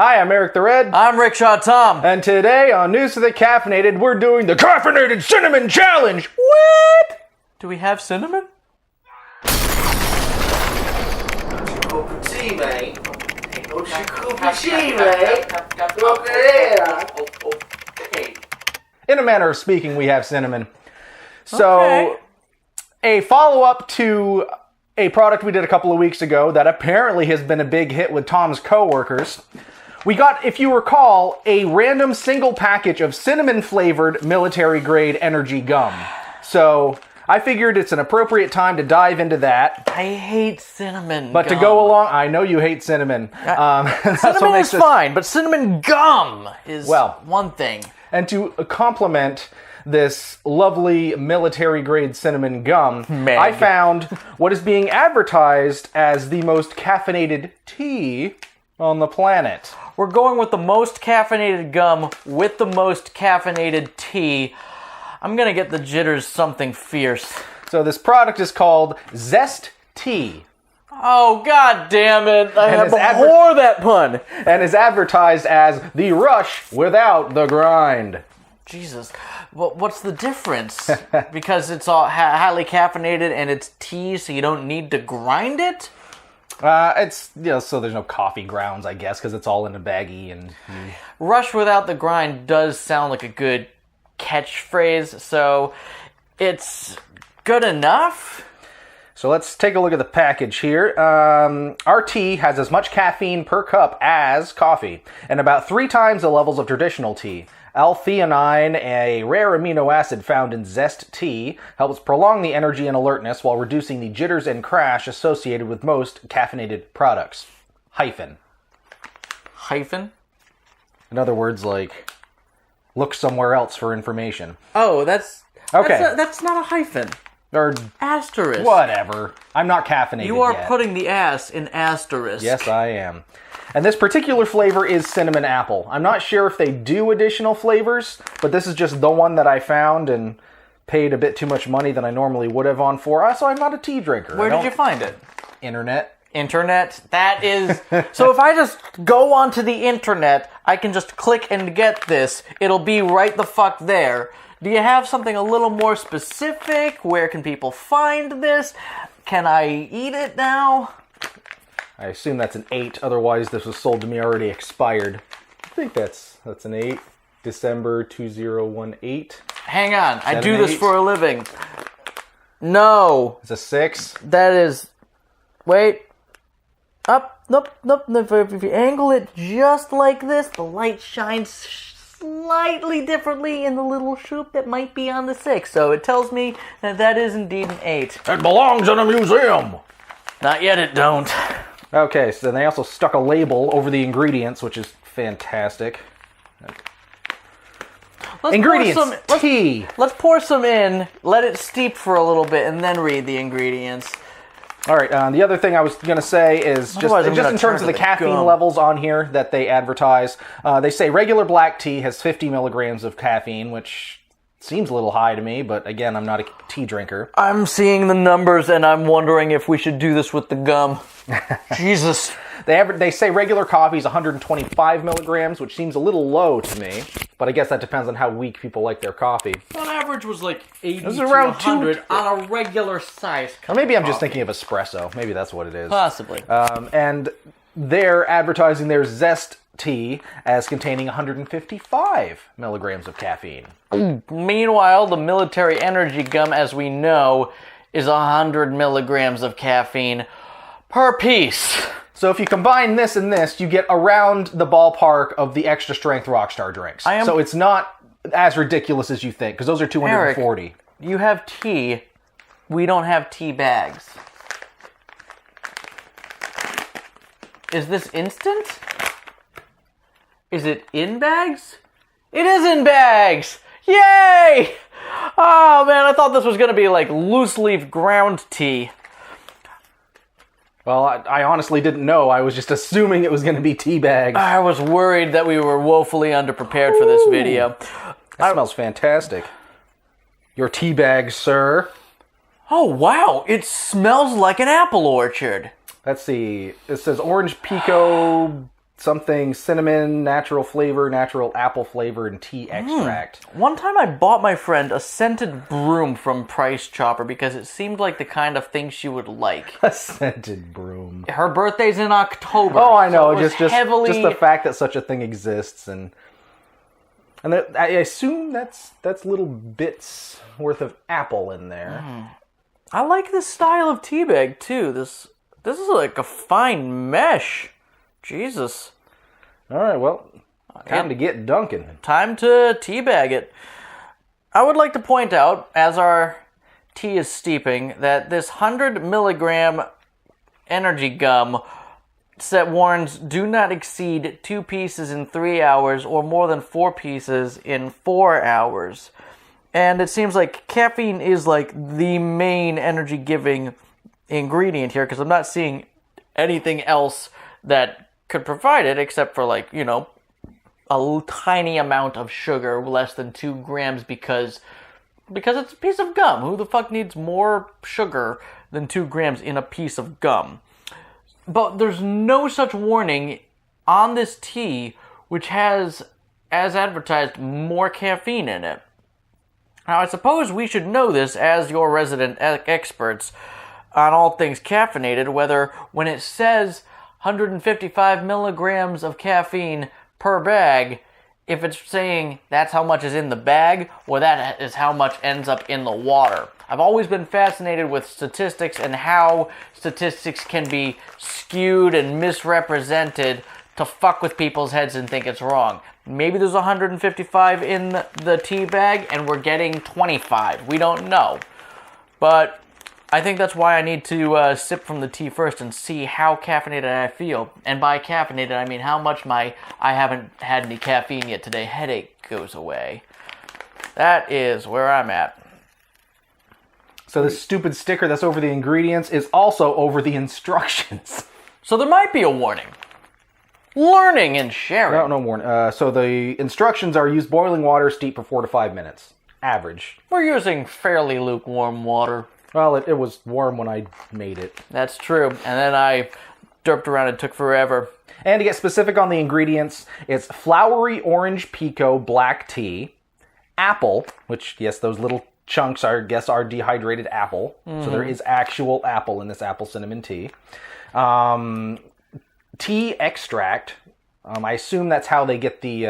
Hi, I'm Eric the Red. I'm Rickshaw Tom. And today on News for the Caffeinated, we're doing the Caffeinated Cinnamon Challenge. What? Do we have cinnamon? Tea, mate. What's your cup of tea, mate? Look at here. In a manner of speaking, we have cinnamon. So, a follow-up to a product we did a couple of weeks ago that apparently has been a big hit with Tom's coworkers. We got, if you recall, a random single package of cinnamon-flavored military-grade energy gum. So, I figured it's an appropriate time to dive into that. I hate cinnamon But gum. to go along, I know you hate cinnamon. Cinnamon is fine, but cinnamon gum is one thing. And to complement this lovely military-grade cinnamon gum, I found what is being advertised as the most caffeinated tea on the planet. We're going with the most caffeinated gum with the most caffeinated tea. I'm gonna get the jitters something fierce. So this product is called ZEST TEA. Oh, god damn it. I abhor that pun. And is advertised as the rush without the grind. Jesus. Well, what's the difference? Because it's all highly caffeinated and it's tea, so you don't need to grind it? It's, so there's no coffee grounds, I guess, because it's all in a baggie. And Rush without the grind does sound like a good catchphrase, so it's good enough? So let's take a look at the package here. Our tea has as much caffeine per cup as coffee, and about 3 times the levels of traditional tea. L-theanine, a rare amino acid found in ZEST tea, helps prolong the energy and alertness while reducing the jitters and crash associated with most caffeinated products. Hyphen. Hyphen? In other words, like, look somewhere else for information. Oh, that's not a hyphen. Or asterisk. Whatever. I'm not caffeinated You are yet. putting the ass in asterisk. Yes, I am. And this particular flavor is cinnamon apple. I'm not sure if they do additional flavors, but this is just the one that I found and paid a bit too much money than I normally would have on for. So I'm not a tea drinker. Where did you find it? Internet. Internet? That is... So if I just go onto the internet, I can just click and get this. It'll be right the fuck there. Do you have something a little more specific? Where can people find this? Can I eat it now? I assume that's an 8, otherwise this was sold to me already expired. I think that's an 8. December 2018. Hang on, I do this for a living. No. It's a 6. That is... Wait. Up. Nope. If you angle it just like this, the light shines slightly differently in the little shoop that might be on the 6. So it tells me that that is indeed an 8. It belongs in a museum! Not yet it don't. Okay, so then they also stuck a label over the ingredients, which is fantastic. Ingredients, tea. Let's pour some in, let it steep for a little bit, and then read the ingredients. All right, the other thing I was going to say is just in terms of the caffeine levels on here that they advertise, they say regular black tea has 50 milligrams of caffeine, which seems a little high to me, but again, I'm not a tea drinker. I'm seeing the numbers and I'm wondering if we should do this with the gum. Jesus. They say regular coffee is 125 milligrams, which seems a little low to me, but I guess that depends on how weak people like their coffee. On average was like 80 to around 100 on a regular size cup. Or maybe I'm just thinking of espresso. Maybe that's what it is. Possibly. And they're advertising their ZEST tea as containing 155 milligrams of caffeine. Meanwhile, the military energy gum, as we know, is 100 milligrams of caffeine per piece. So if you combine this and this, you get around the ballpark of the extra strength Rockstar drinks. So it's not as ridiculous as you think, because those are 240. Eric, you have tea. We don't have tea bags. Is this instant? Is it in bags? It is in bags! Yay! Oh man, I thought this was gonna be like loose leaf ground tea. Well, I honestly didn't know. I was just assuming it was going to be tea bags. I was worried that we were woefully underprepared for this video. That smells fantastic. Your tea bag, sir. Oh wow, it smells like an apple orchard. Let's see. It says orange pico something cinnamon, natural flavor, natural apple flavor, and tea extract. One time I bought my friend a scented broom from Price Chopper because it seemed like the kind of thing she would like. A scented broom. Her birthday's in October. Oh, I know. So just the fact that such a thing exists, and I assume that's little bits worth of apple in there. I like this style of tea bag too. This is like a fine mesh. Jesus. All right, well, time to get dunking. Time to teabag it. I would like to point out, as our tea is steeping, that this 100 milligram energy gum set warns do not exceed 2 pieces in 3 hours or more than 4 pieces in 4 hours. And it seems like caffeine is like the main energy giving ingredient here, because I'm not seeing anything else that could provide it except for, like, you know, a tiny amount of sugar, less than 2 grams, because it's a piece of gum. Who the fuck needs more sugar than 2 grams in a piece of gum? But there's no such warning on this tea, which has, as advertised, more caffeine in it. Now, I suppose we should know this as your resident experts on all things caffeinated, whether when it says 155 milligrams of caffeine per bag, if it's saying that's how much is in the bag, or that is how much ends up in the water. I've always been fascinated with statistics and how statistics can be skewed and misrepresented to fuck with people's heads and think it's wrong. Maybe there's 155 in the tea bag and we're getting 25. We don't know. But I think that's why I need to sip from the tea first and see how caffeinated I feel. And by caffeinated, I mean how much I haven't had any caffeine yet today headache goes away. That is where I'm at. So this stupid sticker that's over the ingredients is also over the instructions. So there might be a warning. Learning and sharing. No warning. So the instructions are: use boiling water, steep for 4 to 5 minutes. Average. We're using fairly lukewarm water. Well, it was warm when I made it. That's true. And then I derped around and took forever. And to get specific on the ingredients, it's flowery orange pico black tea, apple, which, yes, those little chunks are dehydrated apple. So there is actual apple in this apple cinnamon tea. Tea extract. I assume that's how they get the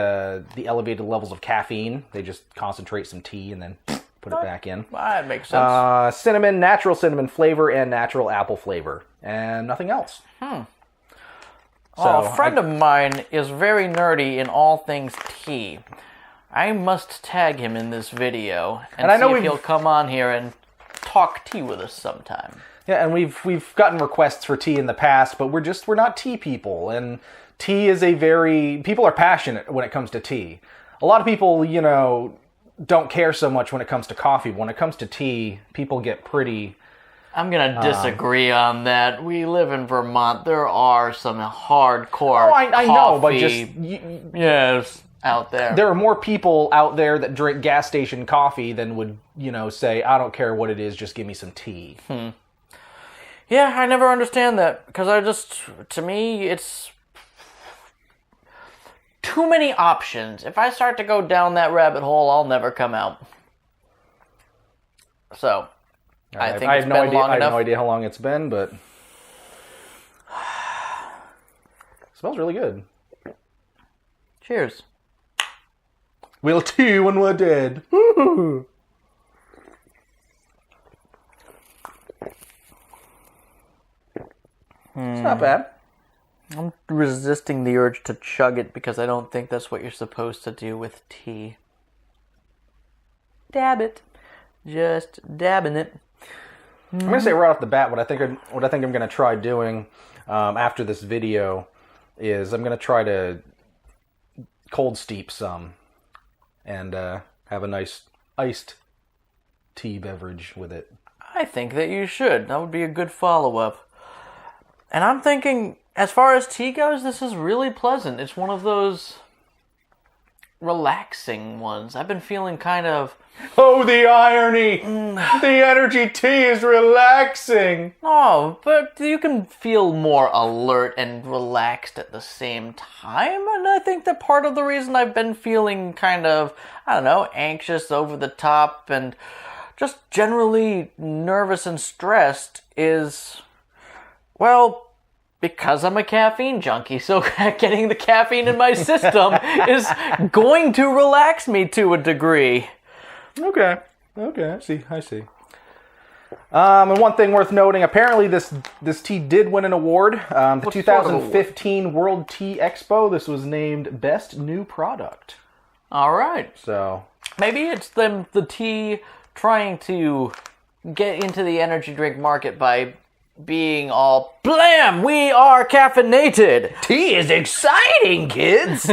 elevated levels of caffeine. They just concentrate some tea and then put it back in. That makes sense. Cinnamon, natural cinnamon flavor, and natural apple flavor. And nothing else. So a friend of mine is very nerdy in all things tea. I must tag him in this video and see if he'll come on here and talk tea with us sometime. Yeah, and we've gotten requests for tea in the past, but we're not tea people. And tea is people are passionate when it comes to tea. A lot of people, don't care so much when it comes to coffee. When it comes to tea, people get pretty... I'm going to disagree on that. We live in Vermont. There are some hardcore I know, but just... yes, out there. There are more people out there that drink gas station coffee than would, say, I don't care what it is, just give me some tea. Yeah, I never understand that, because to me, it's too many options. If I start to go down that rabbit hole, I'll never come out. So, I think it's been long enough. I have no idea how long it's been, but it smells really good. Cheers. We'll tea when we're dead. It's not bad. I'm resisting the urge to chug it because I don't think that's what you're supposed to do with tea. Dab it. Just dabbing it. I'm gonna say right off the bat what I think I'm gonna try doing after this video is I'm gonna try to cold steep some and have a nice iced tea beverage with it. I think that you should. That would be a good follow-up. And I'm thinking, as far as tea goes, this is really pleasant. It's one of those relaxing ones. I've been feeling kind of... Oh, the irony! The energy tea is relaxing! Oh, but you can feel more alert and relaxed at the same time, and I think that part of the reason I've been feeling kind of, I don't know, anxious, over the top, and just generally nervous and stressed is, well, because I'm a caffeine junkie, so getting the caffeine in my system is going to relax me to a degree. Okay, I see. And one thing worth noting, apparently this tea did win an award. The 2015 World Tea Expo, this was named Best New Product. All right. So maybe it's the tea trying to get into the energy drink market by being all, blam, we are caffeinated. tea is exciting, kids!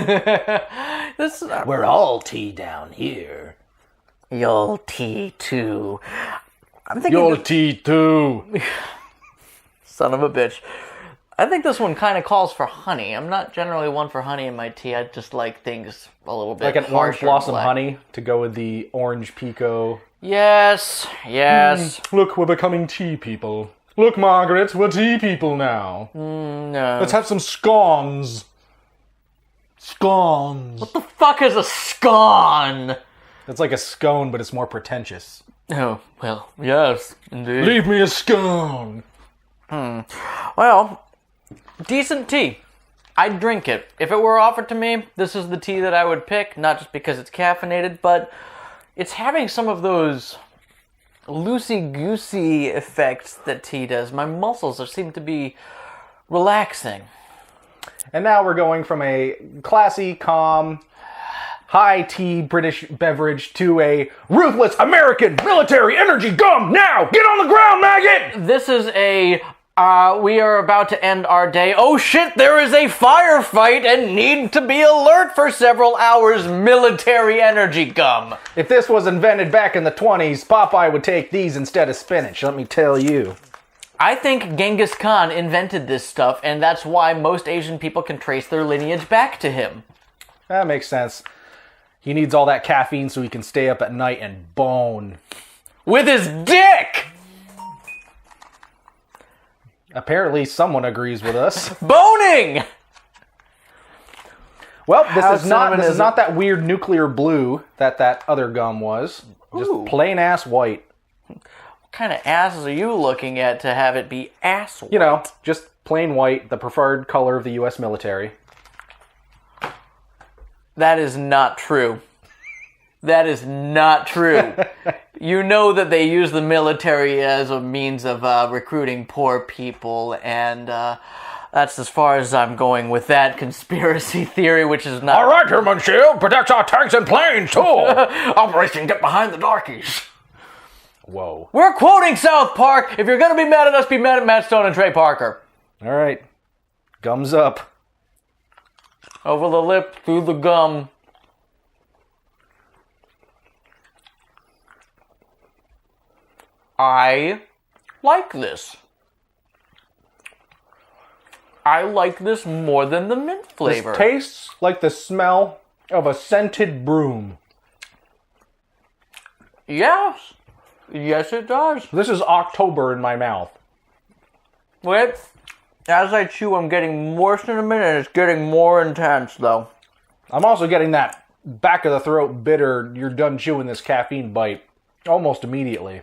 We're all tea down here. You'll tea too. I'm thinking You'll tea too. Son of a bitch. I think this one kind of calls for honey. I'm not generally one for honey in my tea. I just like things a little bit like an orange harsher blossom black. honey to go with the orange pico. Yes. Look, we're becoming tea people. Look, Margaret, we're tea people now. No. Let's have some scones. Scones. What the fuck is a scone? It's like a scone, but it's more pretentious. Oh, well, yes, indeed. Leave me a scone. Well, decent tea. I'd drink it. If it were offered to me, this is the tea that I would pick, not just because it's caffeinated, but it's having some of those loosey-goosey effects that tea does. My muscles seem to be relaxing. And now we're going from a classy, calm, high tea British beverage to a ruthless American military energy gum. Now, get on the ground, maggot! This is a, we are about to end our day. Oh shit, there is a firefight and need to be alert for several hours. Military energy gum. If this was invented back in the 20s, Popeye would take these instead of spinach, let me tell you. I think Genghis Khan invented this stuff, and that's why most Asian people can trace their lineage back to him. That makes sense. He needs all that caffeine so he can stay up at night and bone. With his dick! Apparently someone agrees with us. Boning! Well, this How is not cinnamon is not that weird nuclear blue that other gum was. Just Ooh. plain ass white. What kind of asses are you looking at to have it be ass white? You know, just plain white, the preferred color of the U.S. military. That is not true. That is not true. You know that they use the military as a means of recruiting poor people, and that's as far as I'm going with that conspiracy theory, which is not... All right, Herman Shield, protects our tanks and planes, too. Operation Get Behind the Darkies. Whoa. We're quoting South Park. If you're going to be mad at us, be mad at Matt Stone and Trey Parker. All right. Gums up. Over the lip, through the gum. I like this. I like this more than the mint flavor. This tastes like the smell of a scented broom. Yes. Yes, it does. This is October in my mouth. Wait. As I chew, I'm getting more cinnamon, and it's getting more intense, though. I'm also getting that back of the throat bitter, you're done chewing this caffeine bite almost immediately.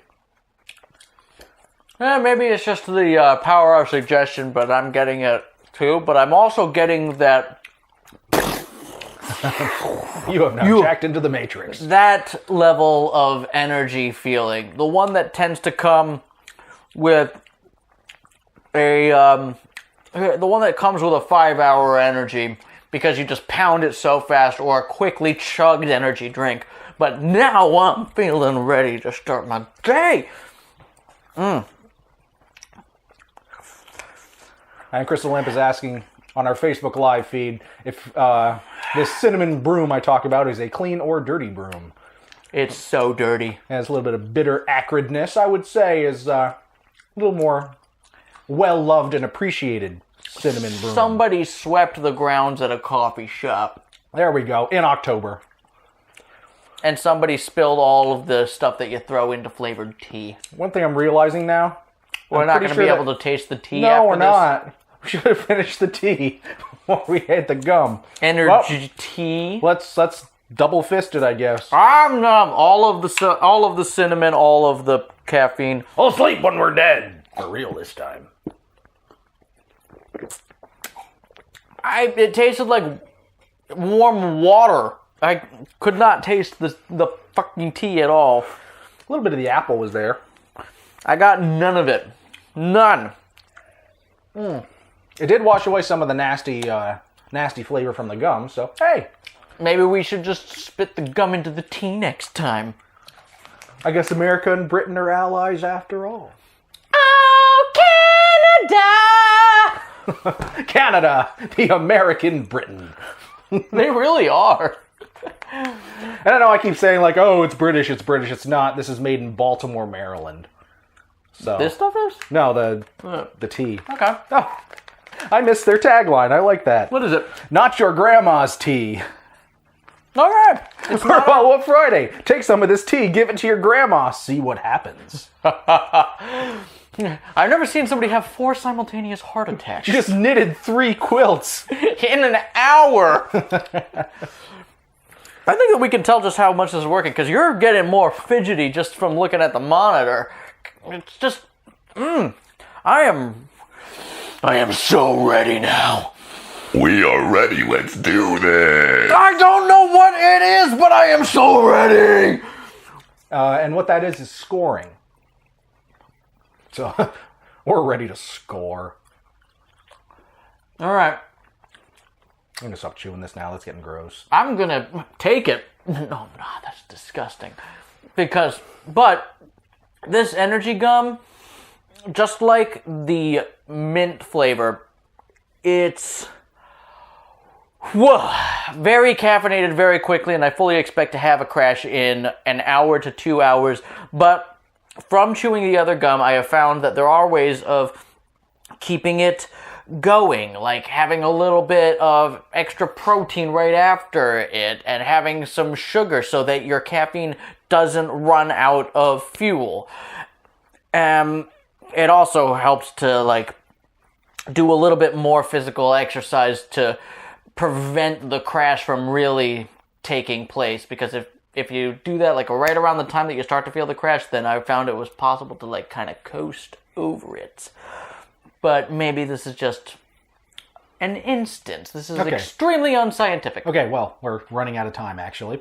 Maybe it's just the power of suggestion, but I'm getting it too. But I'm also getting that... You have now jacked into the Matrix. That level of energy feeling. The one that tends to come with the one that comes with a 5-hour energy because you just pound it so fast, or a quickly chugged energy drink. But now I'm feeling ready to start my day. And Crystal Lamp is asking on our Facebook Live feed if this cinnamon broom I talk about is a clean or dirty broom. It's so dirty. Has a little bit of bitter acridness, I would say, is a little more well-loved and appreciated cinnamon broom. Somebody swept the grounds at a coffee shop. There we go, in October. and somebody spilled all of the stuff that you throw into flavored tea. One thing I'm realizing now, We're not going to be able to taste the tea. No, we're not. We should have finished the tea before we had the gum. Energy tea. Let's double fist it, I guess. All of the cinnamon, all of the caffeine. I'll sleep when we're dead. For real this time. It tasted like warm water. I could not taste the fucking tea at all. A little bit of the apple was there. I got none of it. None. It did wash away some of the nasty flavor from the gum, so hey. Maybe we should just spit the gum into the tea next time. I guess America and Britain are allies after all. Oh, Canada! Canada, the American Britain. They really are. And I know I keep saying like, oh, it's British. It's not. This is made in Baltimore, Maryland. So This stuff is? No, the tea. Okay. Oh, I missed their tagline. I like that. What is it? Not your grandma's tea. Okay. It's For Follow-Up Friday, take some of this tea, give it to your grandma, see what happens. I've never seen somebody have 4 simultaneous heart attacks. She just knitted 3 quilts. In an hour. I think that we can tell just how much this is working, because you're getting more fidgety just from looking at the monitor. It's just, I am so ready now. We are ready, let's do this! I don't know what it is, but I am so ready! And what that is scoring. So, we're ready to score. Alright. I'm going to stop chewing this now, that's getting gross. I'm gonna take it. No, that's disgusting. But this energy gum, just like the mint flavor, it's very caffeinated very quickly, and I fully expect to have a crash in an hour to 2 hours. But from chewing the other gum, I have found that there are ways of keeping it going, like having a little bit of extra protein right after it and having some sugar so that your caffeine doesn't run out of fuel. It also helps to do a little bit more physical exercise to prevent the crash from really taking place, because if you do that right around the time that you start to feel the crash, then I found it was possible to kind of coast over it. But maybe this is just an instance. This is extremely unscientific. Okay, well, we're running out of time, actually.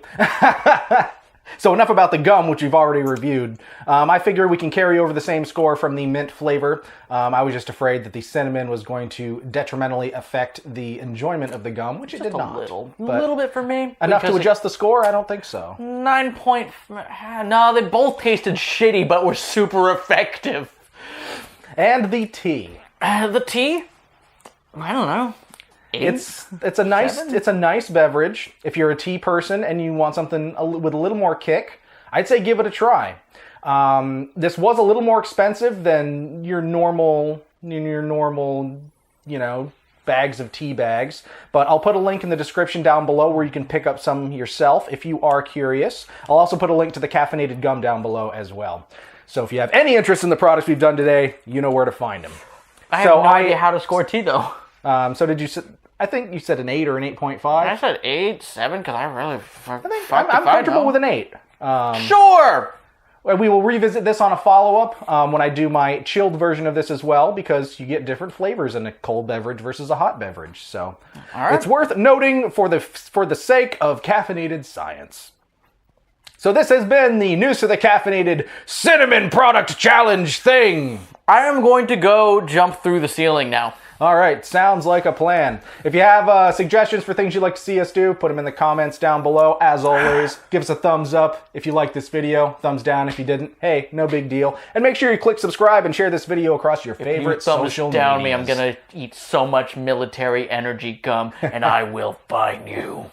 So enough about the gum, which we've already reviewed. I figure we can carry over the same score from the mint flavor. I was just afraid that the cinnamon was going to detrimentally affect the enjoyment of the gum, which it did not. A little bit for me. Enough to adjust the score? I don't think so. 9 point... No, they both tasted shitty, but were super effective. And the tea. The tea? I don't know. 8? It's a nice beverage. If you're a tea person and you want something with a little more kick, I'd say give it a try. This was a little more expensive than your normal, bags of tea bags. But I'll put a link in the description down below where you can pick up some yourself if you are curious. I'll also put a link to the caffeinated gum down below as well. So if you have any interest in the products we've done today, you know where to find them. I have no idea how to score tea, though. So did you... I think you said an 8 or an 8.5. I said 8, 7, because I really... I'm comfortable with an 8. Sure! We will revisit this on a follow-up when I do my chilled version of this as well, because you get different flavors in a cold beverage versus a hot beverage. So It's worth noting for the sake of caffeinated science. So this has been the News to the Caffeinated Cinnamon Product Challenge thing. I am going to go jump through the ceiling now. All right, sounds like a plan. If you have suggestions for things you'd like to see us do, put them in the comments down below. As always, give us a thumbs up if you liked this video. Thumbs down if you didn't. Hey, no big deal. And make sure you click subscribe and share this video across your favorite social medias. Down me, I'm going to eat so much military energy gum, and I will find you.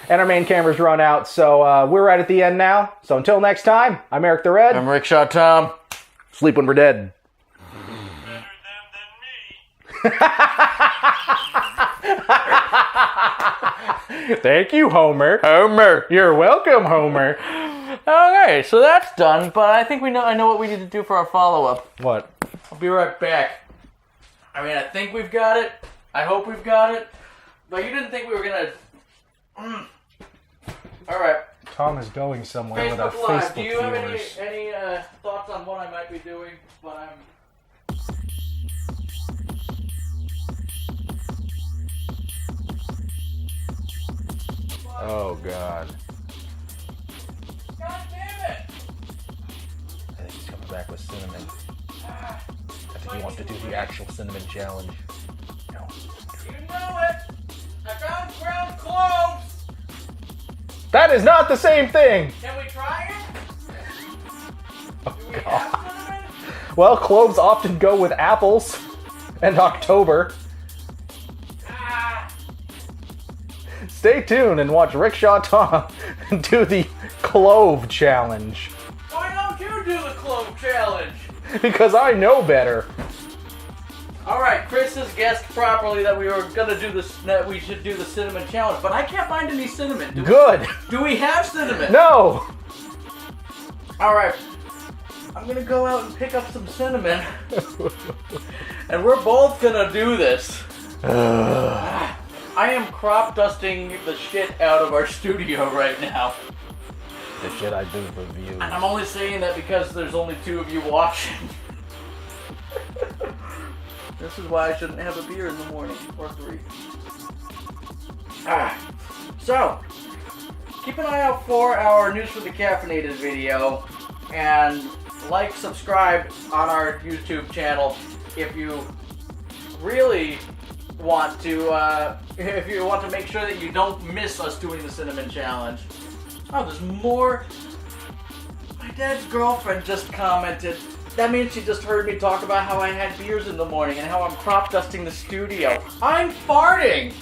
And our main camera's run out, so we're right at the end now. So until next time, I'm Eric the Red. I'm Rickshaw Tom. Sleep when we're dead. Thank you, Homer. Homer. You're welcome, Homer. Okay, so that's done, but I think I know what we need to do for our follow-up. What? I'll be right back. I mean, I think we've got it. I hope we've got it. But you didn't think we were gonna... Alright. Tom is going somewhere with our Facebook Live, Facebook do you have viewers. any thoughts on what I might be doing? But I'm... Oh, God. God damn it! I think he's coming back with cinnamon. I think he wants to do the actual cinnamon challenge. No. You know it! I found ground cloves! That is not the same thing! Can we try it? Oh, Do we God. have cinnamon? Well, cloves often go with apples and October. Ah! Stay tuned and watch Rickshaw Tom do the clove challenge. Why don't you do the clove challenge? Because I know better. Alright, Chris has guessed properly that we were gonna do this, that we should do the cinnamon challenge, but I can't find any cinnamon. Good. Do we have cinnamon? No. Alright. I'm gonna go out and pick up some cinnamon. And we're both gonna do this. I am crop dusting the shit out of our studio right now. The shit I do for views. And I'm only saying that because there's only 2 of you watching. This is why I shouldn't have a beer in the morning, or 3. So, keep an eye out for our News for the Caffeinated video, and like, subscribe on our YouTube channel if you really want to, if you want to make sure that you don't miss us doing the cinnamon challenge. Oh, there's more. My dad's girlfriend just commented. That means she just heard me talk about how I had beers in the morning and how I'm crop dusting the studio. I'm farting!